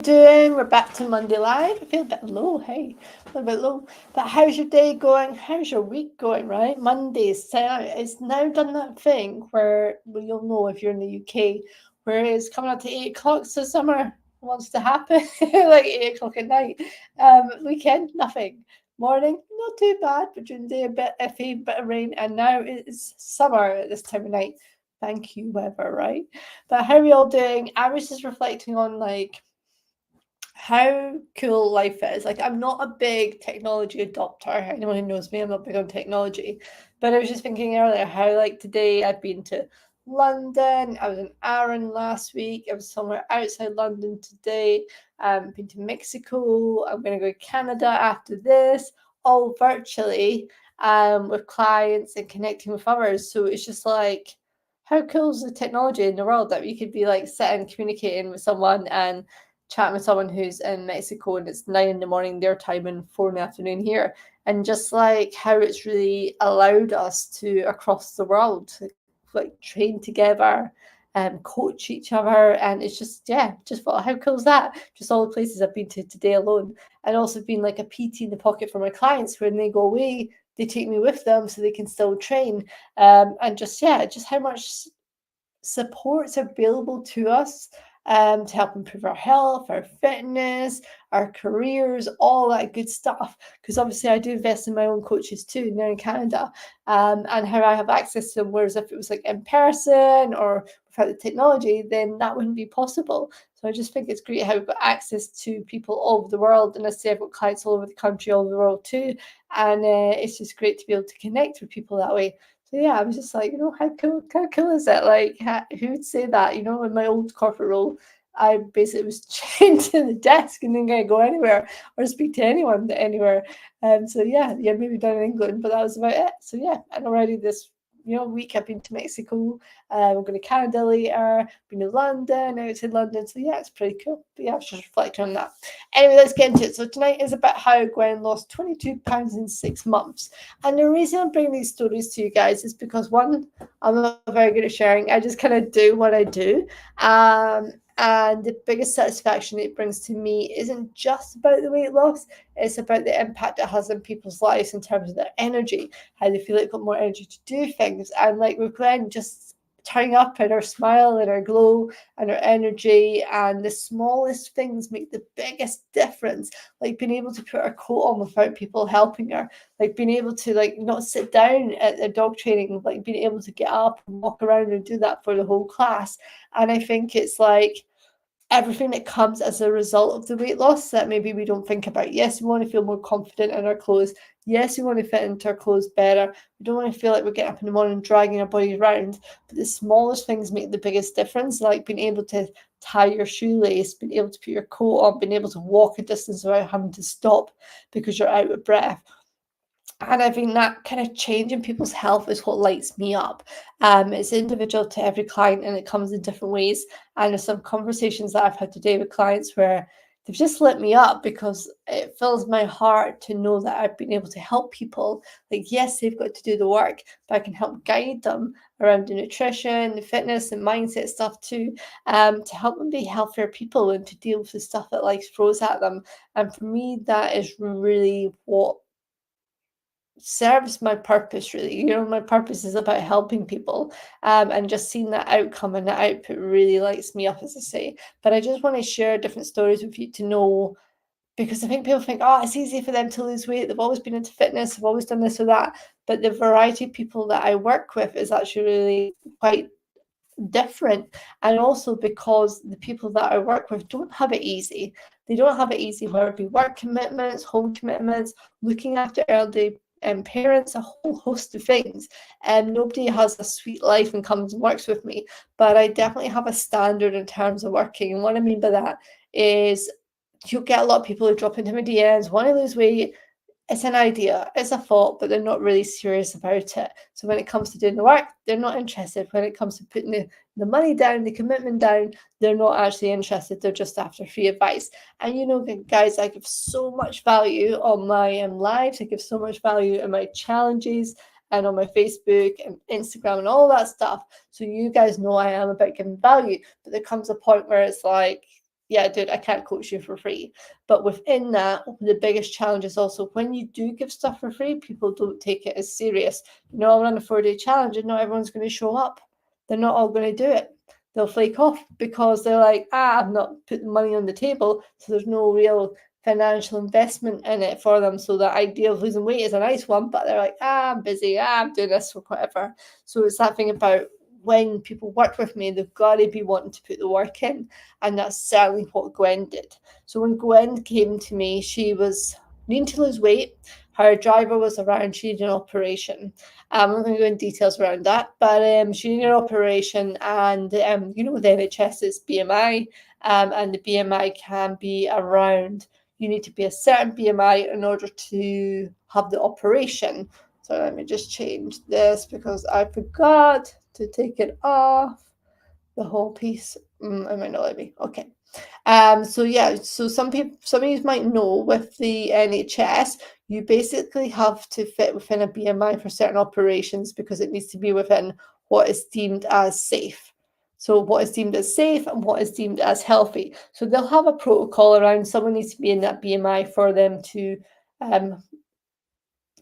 Doing? We're back to Monday Live. I feel a bit low, hey, a little bit low. But how's your day going? How's your week going, right? Mondays, it's now done that thing where, well, you'll know if you're in the UK, where it's coming up to 8 o'clock, so summer wants to happen, like 8 o'clock at night. Weekend, nothing. Morning, not too bad, but during the day, a bit iffy, bit of rain, and now it's summer at this time of night. Thank you, weather, right? But how are we all doing? I was just reflecting on, like, how cool life is. Like, I'm not a big technology adopter. Anyone who knows me, I'm not big on technology. But I was just thinking earlier how, like, today I've been to London. I was in Aaron last week. I was somewhere outside London today. Been to Mexico. I'm going to go to Canada after this, all virtually, with clients and connecting with others. So it's just like, how cool is the technology in the world that you could be like sitting communicating with someone and chatting with someone who's in Mexico and it's 9 in the morning their time and 4 in the afternoon here, and just like how it's really allowed us to across the world to like train together and coach each other. And it's just, yeah, just thought, how cool is that? Just all the places I've been to today alone, and also being like a PT in the pocket for my clients. When they go away, they take me with them so they can still train. And just, yeah, just how much support's available to us to help improve our health, our fitness, our careers, all that good stuff. Because obviously, I do invest in my own coaches too, now in Canada, and how I have access to them. Whereas if it was like in person or without the technology, then that wouldn't be possible. So I just think it's great how we've got access to people all over the world. And I say I've got clients all over the country, all over the world too. And it's just great to be able to connect with people that way. So yeah, I was just like, how cool is it? Like, who would say that? In my old corporate role, I basically was chained to the desk and didn't get to go anywhere or speak to anyone anywhere. So yeah, maybe down in England, but that was about it. So yeah, and already this week I've been to Mexico. I'm going to Canada later. Been to London, outside London. So yeah, it's pretty cool. But yeah, I was just reflecting on that. Anyway, let's get into it. So tonight is about how Gwen lost 22 pounds in 6 months. And the reason I'm bringing these stories to you guys is because, one, I'm not very good at sharing. I just kind of do what I do. And the biggest satisfaction it brings to me isn't just about the weight loss, it's about the impact it has on people's lives in terms of their energy, how they feel like got more energy to do things. And like with Gwen, just turning up and her smile and her glow and her energy, and the smallest things make the biggest difference. Like being able to put her coat on without people helping her, like being able to like not sit down at the dog training, like being able to get up and walk around and do that for the whole class. And I think it's like everything that comes as a result of the weight loss that maybe we don't think about. Yes, we want to feel more confident in our clothes. Yes, we want to fit into our clothes better. We don't want to feel like we're getting up in the morning dragging our bodies around. But the smallest things make the biggest difference, like being able to tie your shoelace, being able to put your coat on, being able to walk a distance without having to stop because you're out of breath. And I think that kind of change in people's health is what lights me up. It's individual to every client and it comes in different ways. And there's some conversations that I've had today with clients where they've just lit me up because it fills my heart to know that I've been able to help people. Like, yes, they've got to do the work, but I can help guide them around the nutrition, the fitness, and mindset stuff too, to help them be healthier people and to deal with the stuff that life throws at them. And for me, that is really what serves my purpose. Really, my purpose is about helping people, and just seeing that outcome and that output really lights me up, as I say. But I just want to share different stories with you to know, because I think people think, oh, it's easy for them to lose weight, they've always been into fitness, they've always done this or that. But the variety of people that I work with is actually really quite different. And also because the people that I work with don't have it easy. They don't have it easy, whether it be work commitments, home commitments, looking after elderly parents, a whole host of things. And nobody has a sweet life and comes and works with me. But I definitely have a standard in terms of working. And what I mean by that is you'll get a lot of people who drop into my DMs, want to lose weight. It's an idea, it's a thought, but they're not really serious about it. So when it comes to doing the work, they're not interested. When it comes to putting the money down, the commitment down, they're not actually interested. They're just after free advice. And guys, I give so much value on my lives. I give so much value in my challenges and on my Facebook and Instagram and all that stuff. So you guys know I am about giving value. But there comes a point where it's like, yeah, dude, I can't coach you for free. But within that, the biggest challenge is also when you do give stuff for free, people don't take it as serious. I'll run a 4-day challenge and not everyone's going to show up. They're not all going to do it. They'll flake off because they're like, I've not put the money on the table, so there's no real financial investment in it for them. So the idea of losing weight is a nice one, but they're like, I'm busy, I'm doing this or whatever. So it's that thing about when people work with me, they've got to be wanting to put the work in. And that's certainly what Gwen did. So when Gwen came to me, she was needing to lose weight. Her driver was around, she needed an operation. I'm not going to go in details around that, but she needed an operation, and with the NHS it's BMI, and the BMI can be around, you need to be a certain BMI in order to have the operation. So let me just change this because I forgot to take it off the whole piece. I might not let me. Okay. So some of you might know with the NHS, you basically have to fit within a BMI for certain operations because it needs to be within what is deemed as safe. So what is deemed as safe and what is deemed as healthy. So they'll have a protocol around someone needs to be in that BMI for them to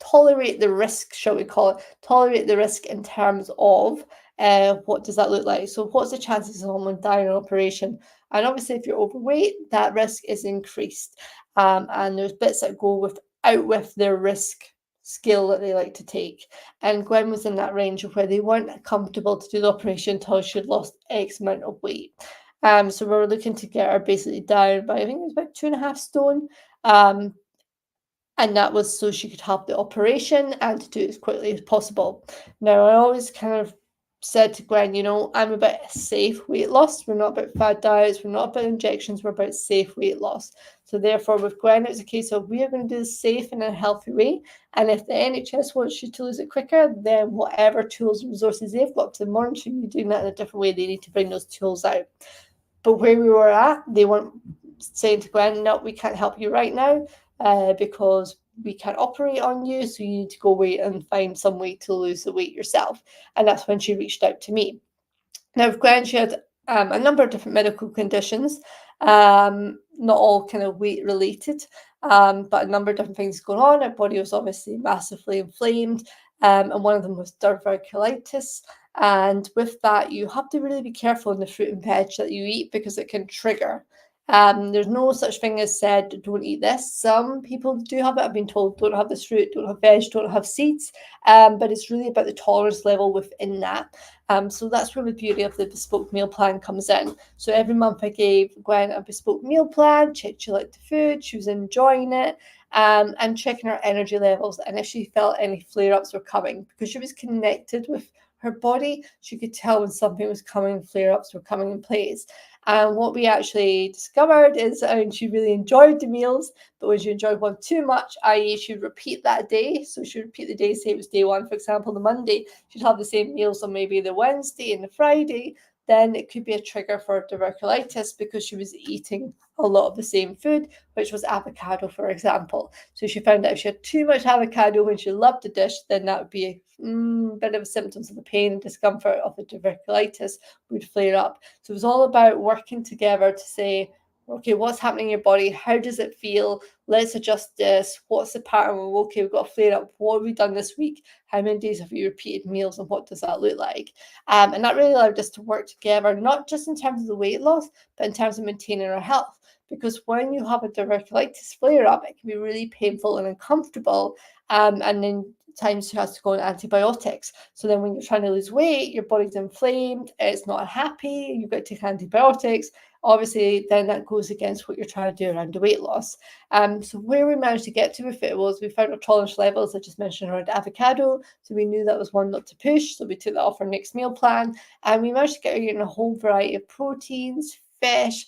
tolerate the risk, shall we call it, tolerate the risk in terms of what does that look like? So what's the chances of someone dying in an operation? And obviously if you're overweight, that risk is increased. And there's bits that go with their risk scale that they like to take. And Gwen was in that range of where they weren't comfortable to do the operation until she'd lost X amount of weight. So we were looking to get her basically down by, I think it was about 2.5 stone. And that was so she could have the operation and to do it as quickly as possible. Now, I always kind of said to Gwen, I'm about safe weight loss. We're not about fad diets. We're not about injections. We're about safe weight loss. So therefore, with Gwen, it's a case of we are going to do this safe in a healthy way. And if the NHS wants you to lose it quicker, then whatever tools and resources they've got to monitor you doing that in a different way, they need to bring those tools out. But where we were at, they weren't saying to Gwen, no, we can't help you right now because we can't operate on you. So you need to go away and find some way to lose the weight yourself. And that's when she reached out to me. Now, with Gwen, she had a number of different medical conditions, not all kind of weight related, but a number of different things going on. Her body was obviously massively inflamed, and one of them was diverticulitis. And with that, you have to really be careful in the fruit and veg that you eat because it can trigger. There's no such thing as said, don't eat this. Some people do have it. I've been told, don't have this fruit, don't have veg, don't have seeds. But it's really about the tolerance level within that. So that's where the beauty of the bespoke meal plan comes in. So every month I gave Gwen a bespoke meal plan, checked she liked the food, she was enjoying it, and checking her energy levels and if she felt any flare-ups were coming. Because she was connected with her body, she could tell when something was coming, flare-ups were coming in place. And what we actually discovered is she really enjoyed the meals, but when she enjoyed one too much, i.e. she'd repeat that day. So she'd repeat the day, say it was day one, for example, the Monday, she'd have the same meals on maybe the Wednesday and the Friday, then it could be a trigger for diverticulitis because she was eating a lot of the same food, which was avocado, for example. So she found that if she had too much avocado when she loved the dish, then that would be a bit of symptoms of the pain and discomfort of the diverticulitis would flare up. So it was all about working together to say, okay, what's happening in your body? How does it feel? Let's adjust this. What's the pattern? Okay, we've got a flare up. What have we done this week? How many days have you repeated meals and what does that look like? And that really allowed us to work together, not just in terms of the weight loss, but in terms of maintaining our health. Because when you have a diverticulitis flare up, it can be really painful and uncomfortable. And then times she has to go on antibiotics. So then when you're trying to lose weight, your body's inflamed, it's not happy, you've got to take antibiotics. Obviously, then that goes against what you're trying to do around the weight loss. So where we managed to get to with it was we found our tolerance levels, I just mentioned around avocado. So we knew that was one not to push. So we took that off our next meal plan. And we managed to get her in a whole variety of proteins, fish,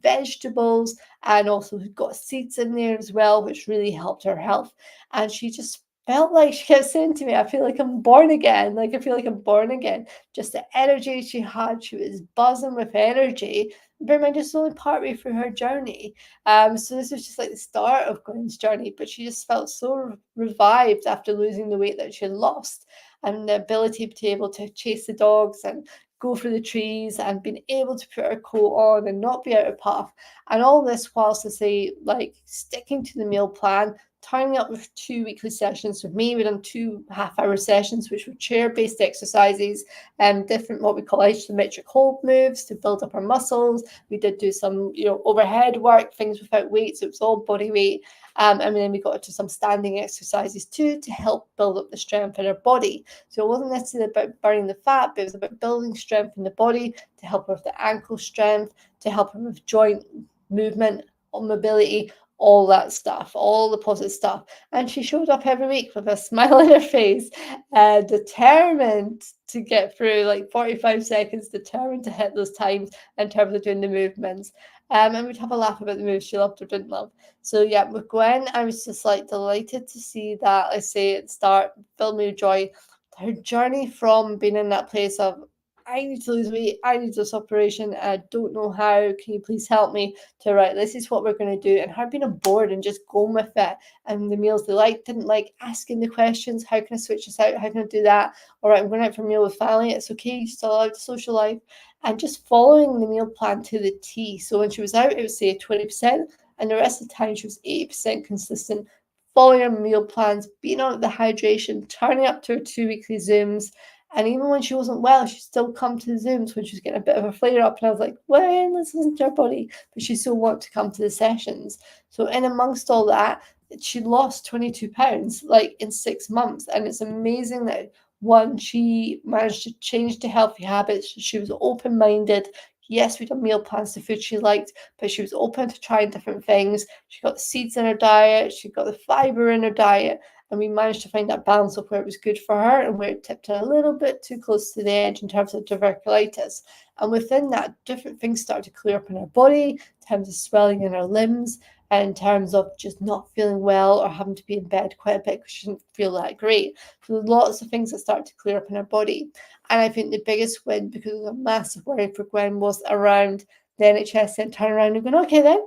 vegetables, and also we've got seeds in there as well, which really helped her health. And she just felt like she kept saying to me, I feel like I'm born again. Like I feel like I'm born again. Just the energy she had, she was buzzing with energy. Bear in mind, it's only partway through her journey. So this was just like the start of Gwen's journey, but she just felt so revived after losing the weight that she lost. And the ability to be able to chase the dogs and go through the trees and being able to put her coat on and not be out of puff. And all this whilst I say, like, sticking to the meal plan, turning up with 2 weekly sessions with me. We've done 2 half-hour sessions, which were chair-based exercises and different what we call isometric hold moves to build up our muscles. We did do some, overhead work, things without weights. It was all body weight. And then we got into some standing exercises too to help build up the strength in our body. So it wasn't necessarily about burning the fat, but it was about building strength in the body to help her with the ankle strength, to help her with joint movement, mobility, all that stuff, all the positive stuff. And she showed up every week with a smile on her face, determined to get through like 45 seconds, determined to hit those times in terms of doing the movements. And we'd have a laugh about the moves she loved or didn't love. So yeah, with Gwen, I was just like delighted to see that, I say it start, filled me with joy. Her journey from being in that place of, I need to lose weight, I need this operation, I don't know how, can you please help me, to right, this is what we're going to do. And her being on board and just going with it. And the meals they liked, didn't like asking the questions, how can I switch this out, how can I do that? All right, I'm going out for a meal with family, it's okay, you're still allowed to social life. And just following the meal plan to the T. So when she was out, it would say 20%, and the rest of the time she was 80% consistent, following her meal plans, being on the hydration, turning up to her 2 weekly Zooms. And even when she wasn't well, she'd still come to the Zooms when she was getting a bit of a flare up. And I was like, well, let's listen to her body. But she still wanted to come to the sessions. So in amongst all that, she lost 22 pounds like in 6 months. And it's amazing that one, she managed to change to healthy habits. She was open-minded. Yes, we done meal plans to food she liked, but she was open to trying different things. She got the seeds in her diet. She got the fiber in her diet. And we managed to find that balance of where it was good for her and where it tipped her a little bit too close to the edge in terms of diverticulitis. And within that, different things started to clear up in her body, in terms of swelling in her limbs, and in terms of just not feeling well or having to be in bed quite a bit because she didn't feel that great. So lots of things that started to clear up in her body. And I think the biggest win, because it was a massive worry for Gwen, was around the NHS then turning around and going, okay then,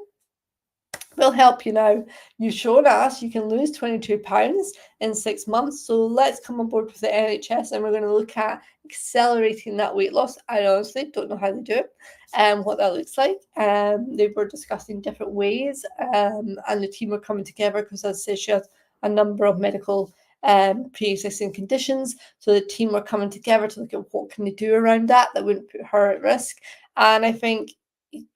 we'll help you now. You've shown us you can lose 22 pounds in 6 months. So let's come on board with the NHS and we're going to look at accelerating that weight loss. I honestly don't know how they do it and what that looks like. They were discussing different ways and the team were coming together because, as I said, she has a number of medical pre-existing conditions. So the team were coming together to look at what can they do around that wouldn't put her at risk. And I think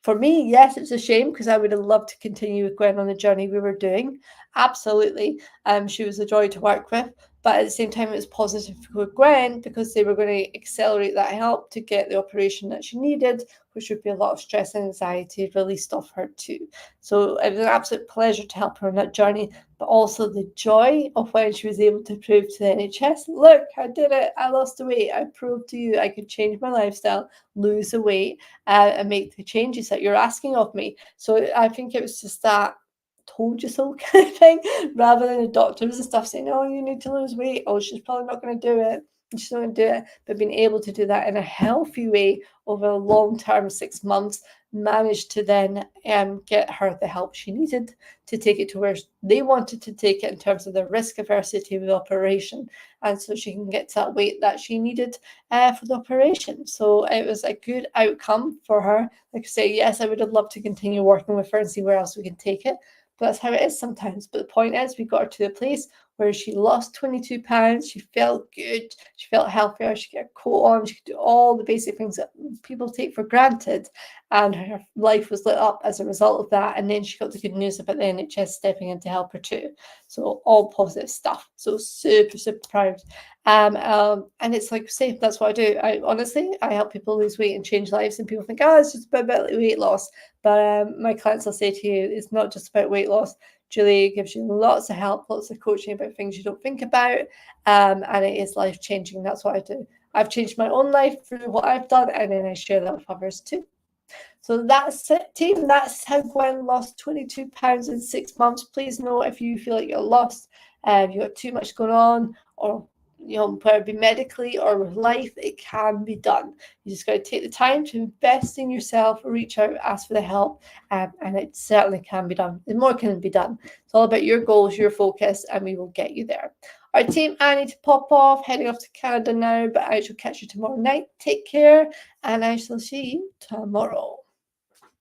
for me, yes, it's a shame because I would have loved to continue with Gwen on the journey we were doing. Absolutely. She was a joy to work with. But at the same time, it was positive for Gwen because they were going to accelerate that help to get the operation that she needed, which would be a lot of stress and anxiety released off her too. So it was an absolute pleasure to help her on that journey, but also the joy of when she was able to prove to the NHS, look, I did it. I lost the weight. I proved to you I could change my lifestyle, lose the weight, and make the changes that you're asking of me. So I think it was just that told you so kind of thing, rather than the doctors and stuff saying, oh, you need to lose weight, oh, she's probably not going to do it, she's not going to do it. But being able to do that in a healthy way over a long term, 6 months, managed to then get her the help she needed to take it to where they wanted to take it in terms of the risk aversity of the operation, and so she can get to that weight that she needed for the operation. So it was a good outcome for her. Like I say, yes, I would have loved to continue working with her and see where else we can take it. But that's how it is sometimes. But the point is, we got her to a place where she lost 22 pounds. She felt good. She felt healthier. She could get a coat on. She could do all the basic things that people take for granted. And her life was lit up as a result of that. And then she got the good news about the NHS stepping in to help her too. So all positive stuff. So super, super proud. And it's like, say, that's what I do. I help people lose weight and change lives. And people think, oh, it's just about weight loss. But my clients will say to you, it's not just about weight loss. Julie gives you lots of help, lots of coaching about things you don't think about. And it is life-changing. That's what I do. I've changed my own life through what I've done, and then I share that with others too. So that's it, team. That's how Gwen lost 22 pounds in 6 months. Please know if you feel like you're lost, if you've got too much going on, or whether it be medically or with life, it can be done. You just got to take the time to invest in yourself, reach out, ask for the help, and it certainly can be done. The more can be done. It's all about your goals, your focus, and we will get you there. Our team, I need to pop off, heading off to Canada now, but I shall catch you tomorrow night. Take care, and I shall see you tomorrow.